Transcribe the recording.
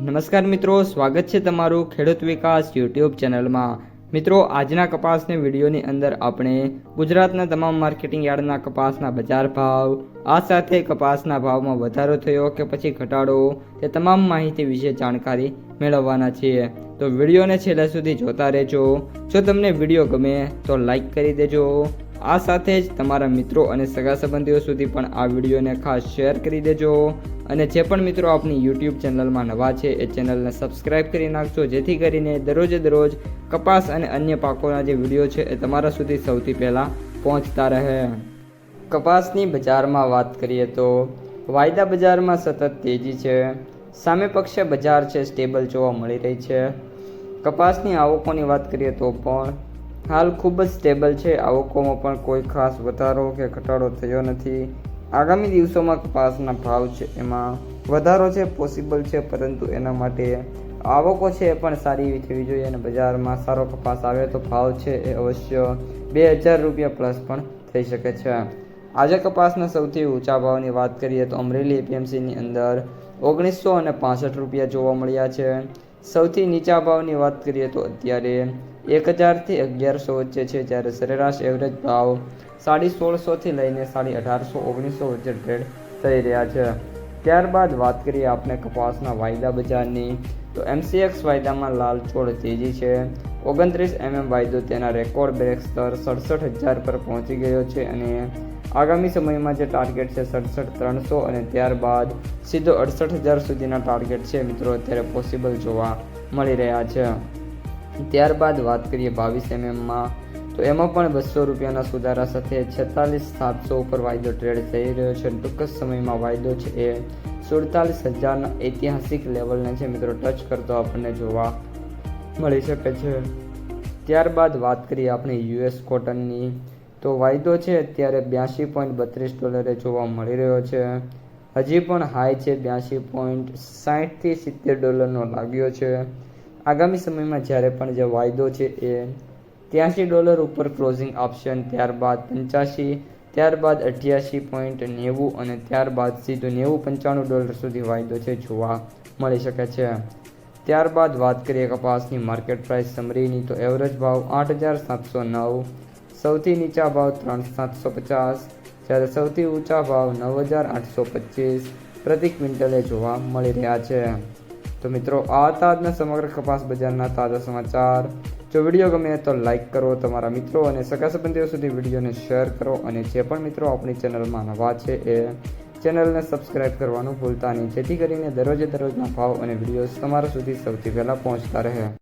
નમસ્કાર મિત્રો, સ્વાગત છે તમારું ખેડૂત વિકાસ યુટ્યુબ ચેનલમાં। મિત્રો, આજના કપાસની વિડીયોની અંદર આપણે ગુજરાતના તમામ માર્કેટિંગ યાર્ડના કપાસના બજાર ભાવ, આ સાથે કપાસના ભાવમાં વધારો થયો કે પછી ઘટાડો, તે તમામ માહિતી વિશે જાણકારી મેળવવાના છીએ। તો વિડીયોને છેલ્લે સુધી જોતા રહેજો। જો તમને વિડીયો ગમે તો લાઈક કરી દેજો। આ સાથે જ તમારા મિત્રો અને સગા સંબંધીઓ સુધી પણ આ વિડીયોને ખાસ શેર કરી દેજો। અને જે પણ મિત્રો આપણી યુટ્યુબ ચેનલમાં નવા છે એ ચેનલને સબસ્ક્રાઈબ કરી નાખજો, જેથી કરીને દરરોજ કપાસ અને અન્ય પાકોના જે વિડીયો છે એ તમારા સુધી સૌથી પહેલાં પહોંચતા રહે। કપાસની બજારમાં વાત કરીએ તો વાયદા બજારમાં સતત તેજી છે, સામે પક્ષે બજાર છે સ્ટેબલ જોવા મળી રહી છે। કપાસની આવકોની વાત કરીએ તો પણ હાલ ખૂબ જ સ્ટેબલ છે, આવકોમાં પણ કોઈ ખાસ વધારો કે ઘટાડો થયો નથી। આગામી દિવસોમાં કપાસના ભાવ છે એમાં વધારો છે પોસિબલ છે, પરંતુ એના માટે આવકો છે એ પણ સારી એવી થવી જોઈએ અને બજારમાં સારો કપાસ આવે તો ભાવ છે એ અવશ્ય 2000 રૂપિયા પ્લસ પણ થઈ શકે છે। આજે કપાસના સૌથી ઊંચા ભાવની વાત કરીએ તો અમરેલી એપીએમસીની અંદર 1965 રૂપિયા જોવા મળ્યા છે। સૌથી નીચા ભાવની વાત કરીએ તો અત્યારે 1000 થી 1100 વચ્ચે છે, જ્યારે સરેરાશ એવરેજ ભાવ 1650 થી લઈને 1850 1900 વચ્ચે ટ્રેડ થઈ રહ્યા છે। ત્યારબાદ વાત કરીએ આપણે કપાસના વાયદા બજારની, તો એમસીએક્સ વાયદામાં લાલચોળ તેજી છે। 29 વાયદો તેના રેકોર્ડ બ્રેક સ્તર 67000 પર પહોંચી ગયો છે અને આગામી સમયમાં જે ટાર્ગેટ છે 67300 અને ત્યારબાદ સીધો 68000 સુધીના ટાર્ગેટ છે મિત્રો અત્યારે પોસિબલ જોવા મળી રહ્યા છે। ત્યારબાદ વાત કરીએ 22 માં, તો એમાં પણ 200 રૂપિયાના સુધારા સાથે 46700 ઉપર વાયદો ટ્રેડ થઈ રહ્યો છે। ટૂંક જ સમયમાં વાયદો છે એ 47000ના ઐતિહાસિક લેવલને છે મિત્રો ટચ કરતો આપણને જોવા મળી શકે છે। ત્યારબાદ વાત કરીએ આપણે યુએસ કોટનની, તો વાયદો છે અત્યારે $82.32 જોવા મળી રહ્યો છે। હજી પણ હાઈ છે $82.60 થી $70 લાગ્યો છે। આગામી સમયમાં જ્યારે પણ જે વાયદો છે એ $83 ઉપર ક્લોઝિંગ આપશે અને ત્યારબાદ 85, ત્યારબાદ $88.90 અને ત્યારબાદ સીધો $90-95 સુધી વાયદો છે જોવા મળી શકે છે। ત્યારબાદ વાત કરીએ કપાસની માર્કેટ પ્રાઇસ સમરીની, તો એવરેજ ભાવ 8709, સૌથી નીચા ભાવ 3750, જ્યારે સૌથી ઊંચા ભાવ 9825 પ્રતિ ક્વિન્ટલે જોવા મળી રહ્યા છે। તો મિત્રો, આ હતા આજના સમગ્ર કપાસ બજારના તાજા સમાચાર। જો વિડીયો ગમે તો લાઇક કરો, તમારા મિત્રો અને સગા સંબંધીઓ સુધી વિડીયોને શેર કરો અને જે પણ મિત્રો આપણી ચેનલમાં નવા છે એ ચેનલને સબસ્ક્રાઈબ કરવાનું ભૂલતા નહીં, જેથી કરીને દરરોજના ભાવ અને વિડીયોઝ તમારા સુધી સૌથી પહેલાં પહોંચતા રહે।